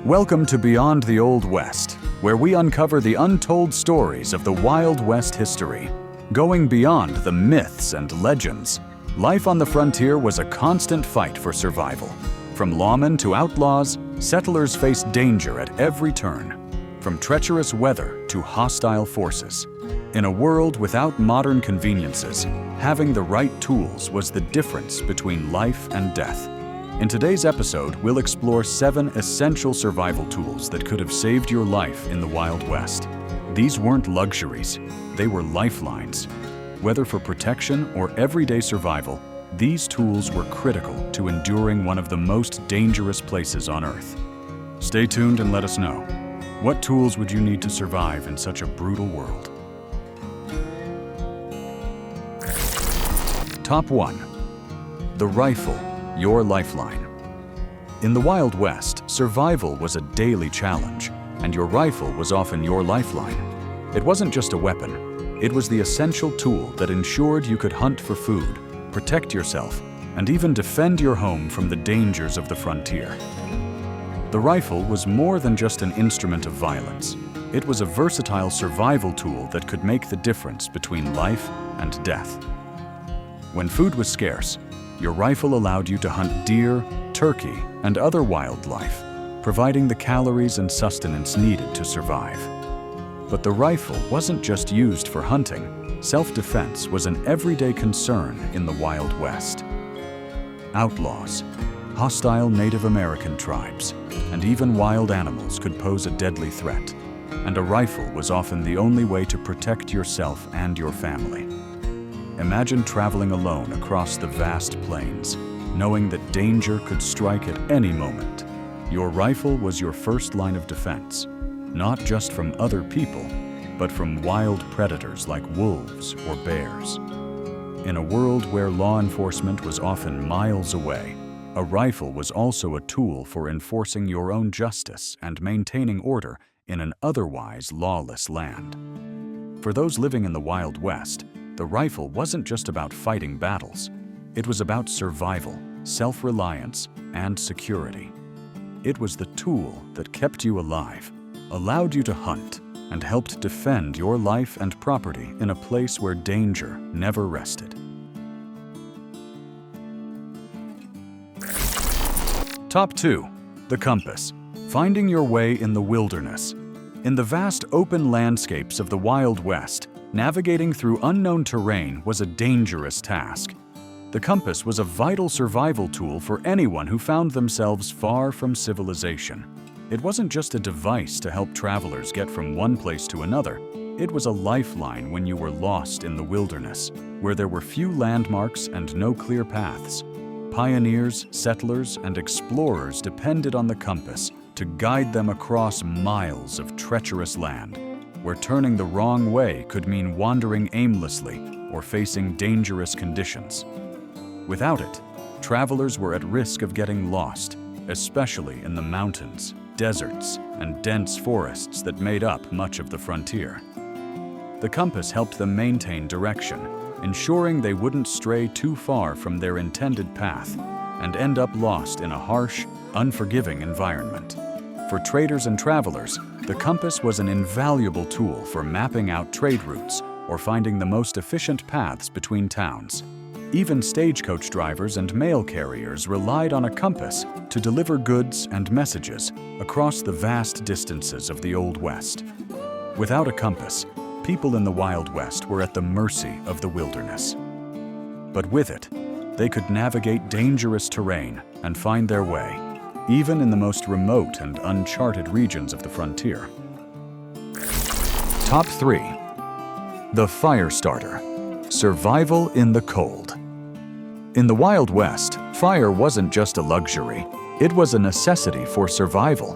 Welcome to Beyond the Old West, where we uncover the untold stories of the Wild West history. Going beyond the myths and legends, life on the frontier was a constant fight for survival. From lawmen to outlaws, settlers faced danger at every turn, from treacherous weather to hostile forces. In a world without modern conveniences, having the right tools was the difference between life and death. In today's episode, we'll explore 7 essential survival tools that could have saved your life in the Wild West. These weren't luxuries, they were lifelines. Whether for protection or everyday survival, these tools were critical to enduring one of the most dangerous places on Earth. Stay tuned and let us know. What tools would you need to survive in such a brutal world? Top 1. The rifle, your lifeline. In the Wild West, survival was a daily challenge, and your rifle was often your lifeline. It wasn't just a weapon, it was the essential tool that ensured you could hunt for food, protect yourself, and even defend your home from the dangers of the frontier. The rifle was more than just an instrument of violence. It was a versatile survival tool that could make the difference between life and death. When food was scarce, your rifle allowed you to hunt deer, turkey, and other wildlife, providing the calories and sustenance needed to survive. But the rifle wasn't just used for hunting. Self-defense was an everyday concern in the Wild West. Outlaws, hostile Native American tribes, and even wild animals could pose a deadly threat, and a rifle was often the only way to protect yourself and your family. Imagine traveling alone across the vast plains, knowing that danger could strike at any moment. Your rifle was your first line of defense, not just from other people, but from wild predators like wolves or bears. In a world where law enforcement was often miles away, a rifle was also a tool for enforcing your own justice and maintaining order in an otherwise lawless land. For those living in the Wild West, the rifle wasn't just about fighting battles. It was about survival, self-reliance, and security. It was the tool that kept you alive, allowed you to hunt, and helped defend your life and property in a place where danger never rested. Top 2. The compass. Finding your way in the wilderness. In the vast open landscapes of the Wild West, navigating through unknown terrain was a dangerous task. The compass was a vital survival tool for anyone who found themselves far from civilization. It wasn't just a device to help travelers get from one place to another. It was a lifeline when you were lost in the wilderness, where there were few landmarks and no clear paths. Pioneers, settlers, and explorers depended on the compass to guide them across miles of treacherous land, where turning the wrong way could mean wandering aimlessly or facing dangerous conditions. Without it, travelers were at risk of getting lost, especially in the mountains, deserts, and dense forests that made up much of the frontier. The compass helped them maintain direction, ensuring they wouldn't stray too far from their intended path and end up lost in a harsh, unforgiving environment. For traders and travelers, the compass was an invaluable tool for mapping out trade routes or finding the most efficient paths between towns. Even stagecoach drivers and mail carriers relied on a compass to deliver goods and messages across the vast distances of the Old West. Without a compass, people in the Wild West were at the mercy of the wilderness. But with it, they could navigate dangerous terrain and find their way, even in the most remote and uncharted regions of the frontier. Top 3. The fire starter. Survival in the cold. In the Wild West, fire wasn't just a luxury, it was a necessity for survival.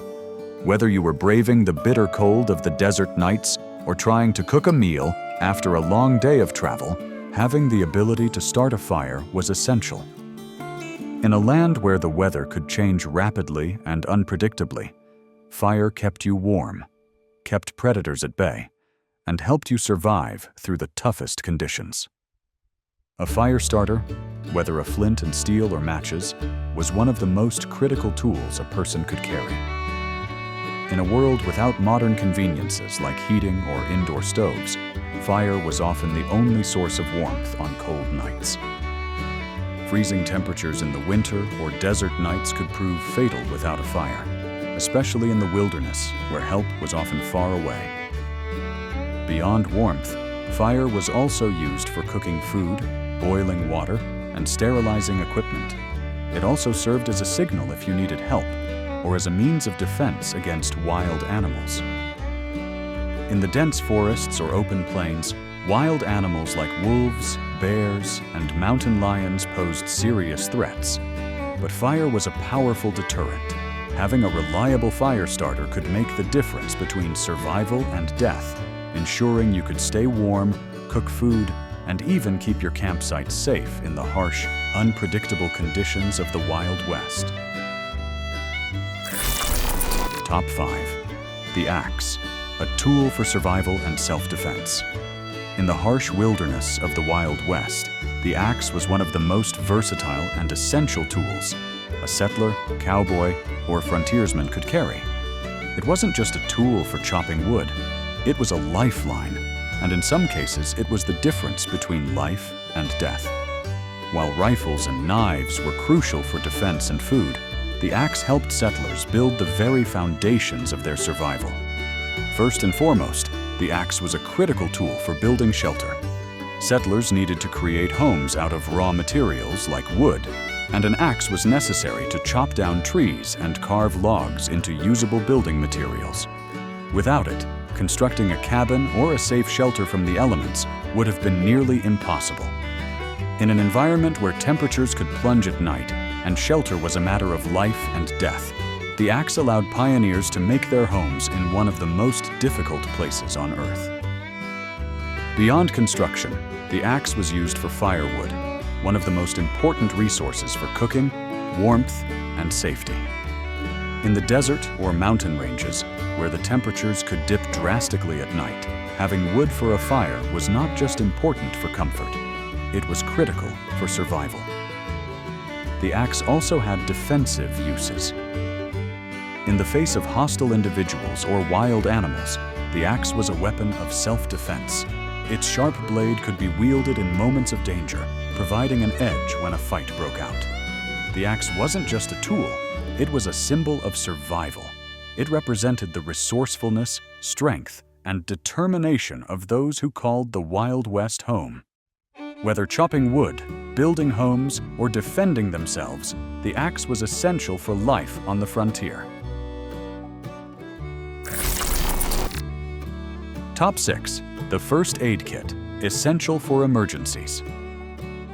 Whether you were braving the bitter cold of the desert nights or trying to cook a meal after a long day of travel, having the ability to start a fire was essential. In a land where the weather could change rapidly and unpredictably, fire kept you warm, kept predators at bay, and helped you survive through the toughest conditions. A fire starter, whether a flint and steel or matches, was one of the most critical tools a person could carry. In a world without modern conveniences like heating or indoor stoves, fire was often the only source of warmth on cold nights. Freezing temperatures in the winter or desert nights could prove fatal without a fire, especially in the wilderness, where help was often far away. Beyond warmth, fire was also used for cooking food, boiling water, and sterilizing equipment. It also served as a signal if you needed help, or as a means of defense against wild animals. In the dense forests or open plains, wild animals like wolves, bears, and mountain lions posed serious threats. But fire was a powerful deterrent. Having a reliable fire starter could make the difference between survival and death, ensuring you could stay warm, cook food, and even keep your campsite safe in the harsh, unpredictable conditions of the Wild West. Top 5. The axe, a tool for survival and self-defense. In the harsh wilderness of the Wild West, the axe was one of the most versatile and essential tools a settler, cowboy, or frontiersman could carry. It wasn't just a tool for chopping wood, it was a lifeline, and in some cases it was the difference between life and death. While rifles and knives were crucial for defense and food, the axe helped settlers build the very foundations of their survival. First and foremost, the axe was a critical tool for building shelter. Settlers needed to create homes out of raw materials like wood, and an axe was necessary to chop down trees and carve logs into usable building materials. Without it, constructing a cabin or a safe shelter from the elements would have been nearly impossible. In an environment where temperatures could plunge at night and shelter was a matter of life and death, the axe allowed pioneers to make their homes in one of the most difficult places on Earth. Beyond construction, the axe was used for firewood, one of the most important resources for cooking, warmth, and safety. In the desert or mountain ranges, where the temperatures could dip drastically at night, having wood for a fire was not just important for comfort, it was critical for survival. The axe also had defensive uses. In the face of hostile individuals or wild animals, the axe was a weapon of self-defense. Its sharp blade could be wielded in moments of danger, providing an edge when a fight broke out. The axe wasn't just a tool, it was a symbol of survival. It represented the resourcefulness, strength, and determination of those who called the Wild West home. Whether chopping wood, building homes, or defending themselves, the axe was essential for life on the frontier. Top 6. The first aid kit, essential for emergencies.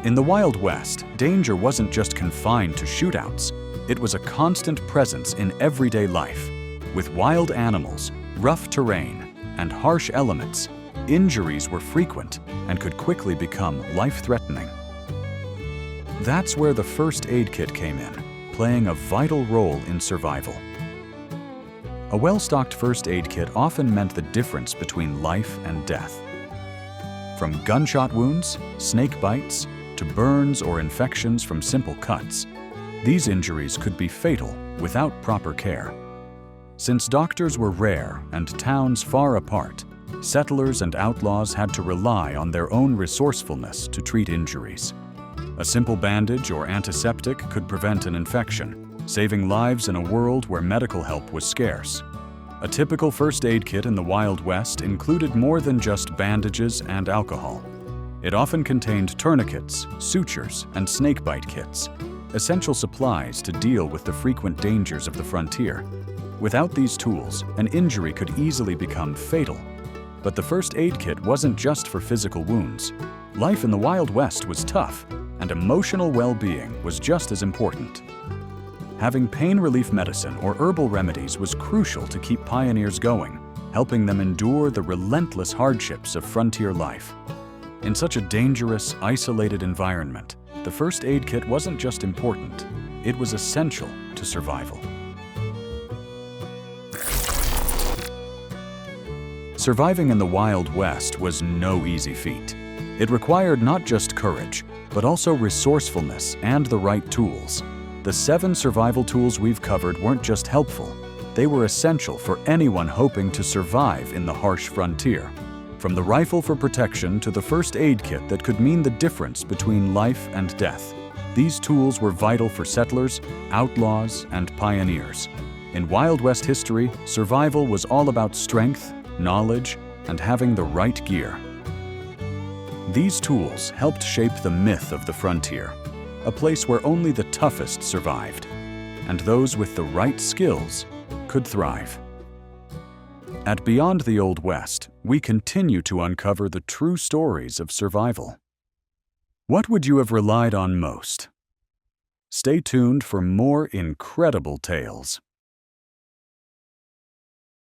In the Wild West, danger wasn't just confined to shootouts. It was a constant presence in everyday life. With wild animals, rough terrain, and harsh elements, injuries were frequent and could quickly become life-threatening. That's where the first aid kit came in, playing a vital role in survival. A well-stocked first aid kit often meant the difference between life and death. From gunshot wounds, snake bites, to burns or infections from simple cuts, these injuries could be fatal without proper care. Since doctors were rare and towns far apart, settlers and outlaws had to rely on their own resourcefulness to treat injuries. A simple bandage or antiseptic could prevent an infection, saving lives in a world where medical help was scarce. A typical first aid kit in the Wild West included more than just bandages and alcohol. It often contained tourniquets, sutures, and snakebite kits, essential supplies to deal with the frequent dangers of the frontier. Without these tools, an injury could easily become fatal. But the first aid kit wasn't just for physical wounds. Life in the Wild West was tough, and emotional well-being was just as important. Having pain relief medicine or herbal remedies was crucial to keep pioneers going, helping them endure the relentless hardships of frontier life. In such a dangerous, isolated environment, the first aid kit wasn't just important, it was essential to survival. Surviving in the Wild West was no easy feat. It required not just courage, but also resourcefulness and the right tools. The 7 survival tools we've covered weren't just helpful, They were essential for anyone hoping to survive in the harsh frontier. From the rifle for protection to the first aid kit that could mean the difference between life and death, these tools were vital for settlers, outlaws, and pioneers. In Wild West history, survival was all about strength, knowledge, and having the right gear. These tools helped shape the myth of the frontier, a place where only the toughest survived, and those with the right skills could thrive. At Beyond the Old West, we continue to uncover the true stories of survival. What would you have relied on most? Stay tuned for more incredible tales.